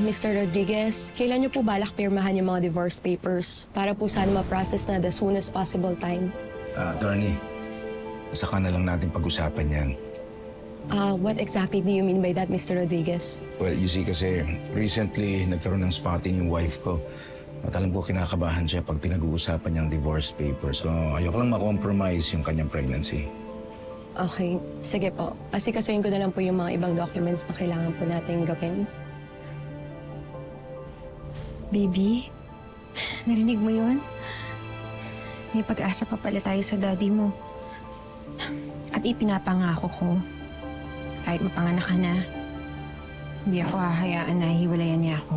Mr. Rodriguez, kailan niyo po balak pirmahan yung mga divorce papers para po sana ma-process na the soonest possible time? Attorney, saka na lang natin pag-usapan yan. What exactly do you mean by that, Mr. Rodriguez? Well, you see kasi recently nagkaroon ng spotting yung wife ko. At alam ko kinakabahan siya pag pinag-uusapan niyang divorce papers. So ayoko lang ma-compromise yung kanyang pregnancy. Okay, sige po. Asikasuhin ko na lang po yung mga ibang documents na kailangan po natin gawin. Baby, narinig mo yun? May pag-asa pa pala tayo sa daddy mo. At ipinapangako ko, kahit mapanganak ka na, hindi ako hahayaan na hiwalayan niya ako.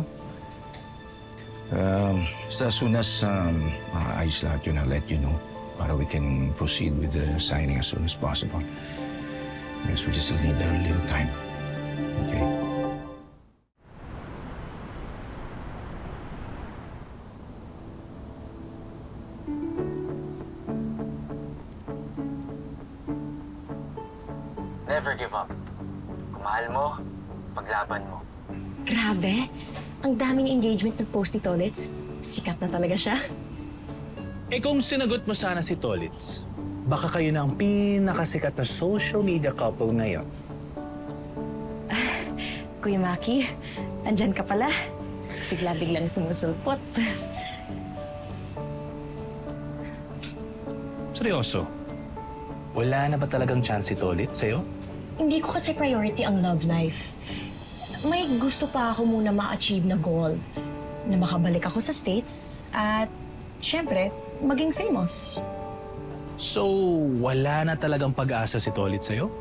As soon as maayos lahat yun, I'll let you know para we can proceed with the signing as soon as possible. Yes, we just need a little time. Okay? Never give up. Kung mahal mo, paglaban mo. Grabe! Ang daming engagement ng post ni Tolitz. Sikat na talaga siya. Eh kung sinagot mo sana si Tolitz, baka kayo na ang pinakasikat na social media couple ngayon. Kuya Maki, andyan ka pala. Bigla-biglang sumusulpot. Seryoso? Wala na ba talagang chance si Tolitz sa'yo? Hindi ko kasi priority ang love life. May gusto pa ako muna ma-achieve na goal. Na makabalik ako sa States at, syempre, maging famous. So, wala na talagang pag-asa si Tolitz sa'yo?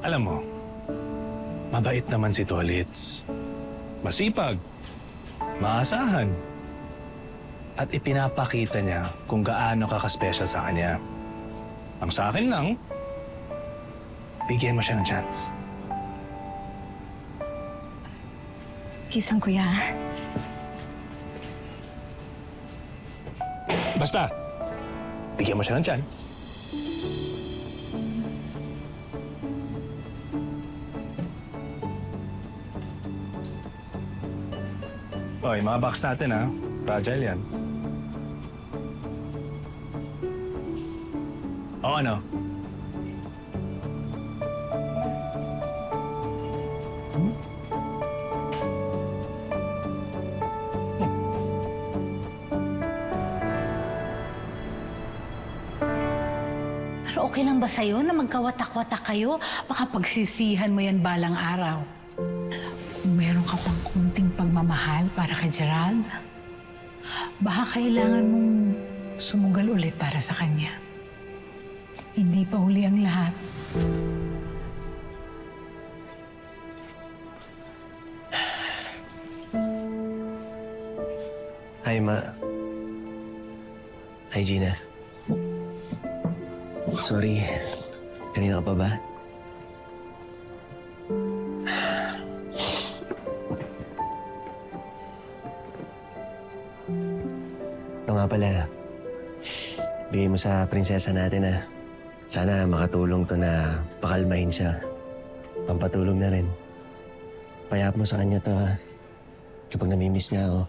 Alam mo, mabait naman si Tolitz. Masipag, maasahan. At ipinapakita niya kung gaano ka ka-special sa kanya. Ang sa akin lang, bigyan mo siya ng chance. Excuse lang, kuya. Basta, bigyan mo siya ng chance. Oy, mga box natin ha. Fragile yan. O ano? Pero okay lang ba sa'yo na magkawatak-watak kayo? Baka pagsisihan mo yan balang araw. Kung meron ka pang kunting pagmamahal para kay Gerald, baka kailangan mong sumugal ulit para sa kanya. Hindi pa huli ang lahat. Hi, Ma. Hi, Gina. Sorry, kanina ka pa ba? Ito nga pala, bigay mo sa prinsesa natin na sana makatulong to na pakalmahin siya. Pampatulong na rin. Payap mo sa kanya to ha, kapag namimiss niya ako.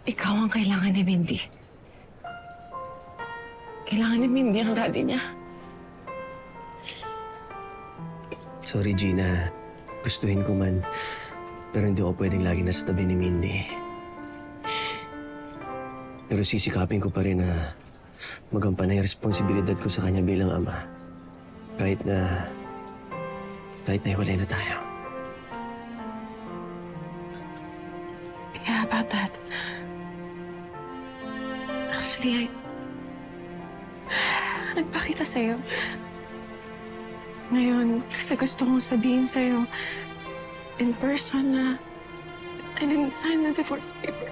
Ikaw ang kailangan ni Mindy. Kailangan ni Mindy ang daddy niya. Sorry, Gina. Gustuhin ko man. Pero hindi ako pwedeng lagi nasa tabi ni Mindy. Pero sisikapin ko pa rin na magampan yung responsibilidad ko sa kanya bilang ama. Kahit na hiwalay na tayo. Yeah, about that. Actually, nagpakita sa'yo. Ngayon, kasi gusto kong sabihin sa'yo in person na I didn't sign the divorce paper.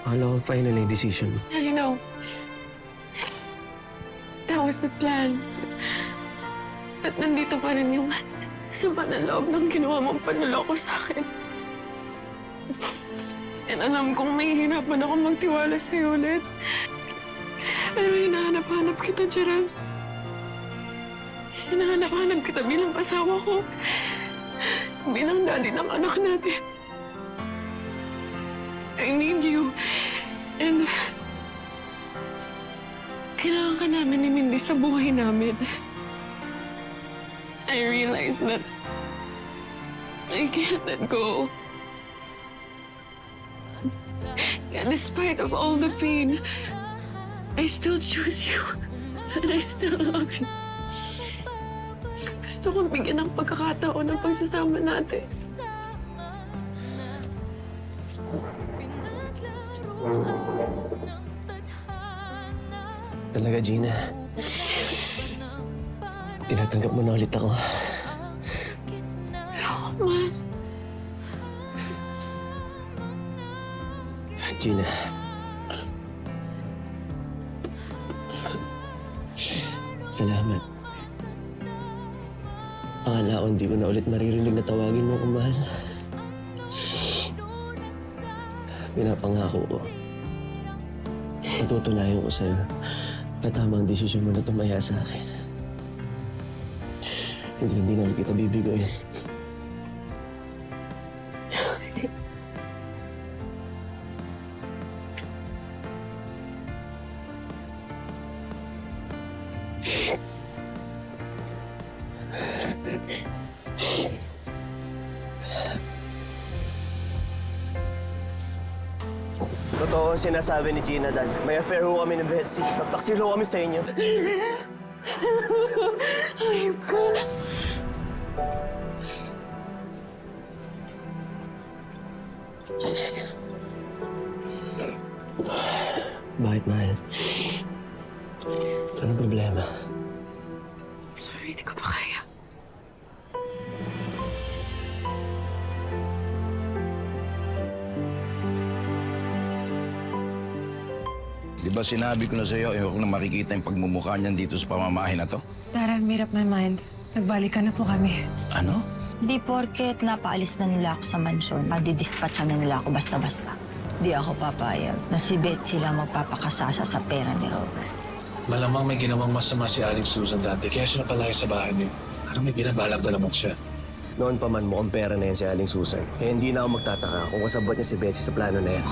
Akala ko final na yung decision. Yeah, you know, that was the plan. But nandito pa rin yung sama na loob ng ginawa mong panloloko sa akin. And alam kong mahihirapan ako magtiwala sa'yo ulit. Pero hinahanap-hanap kita, Gerald. Hinahanap-hanap kita bilang asawa ko. Bilang daddy ng anak natin. I need you. And kailangan ka namin ni Mindy sa buhay namin. I realize that I can't let go. Despite of all the pain, I still choose you. And I still love you. Gusto kong bigyan ng pagkakataon ng pagsasama natin. Talaga, Gina. Tinatanggap mo na ulit ako. Man, Gina. Salamat. Akala ko hindi ko na ulit maririnig na tawagin mo kung mahal. Pinapangako ko. Patutunayan ko sa'yo na tama ang desisyon mo na tumaya sa akin. Hindi na ulit kita bibigoyin. Totoo ang sinasabi ni Gina, Dad. May affair ho kami ni Betsy. Nagtaksil ho kami sa inyo. ayop ka. Bakit, mahal? Anong problema? Sorry, hindi ko pa kaya. Di ba sinabi ko na sa'yo, ayoko na makikita yung pagmumukha niyan dito sa pamamahay na to? Dad, I've made up my mind. Nagbalikan na po kami. Ano? Di porket napaalis na nila ako sa mansyon, madidispatcha na nila ako basta-basta. Di ako papayag na si Betsy lang magpapakasasa sa pera ni Robert. Malamang may ginawang masama si Aling Susan dati, kaya siya napalaya sa bahay niyo. Parang may binabalak na naman siya. Noon pa man mukhang pera na yan si Aling Susan. Kaya hindi na ako magtataka kung kasabot niya si Betsy sa plano na yan.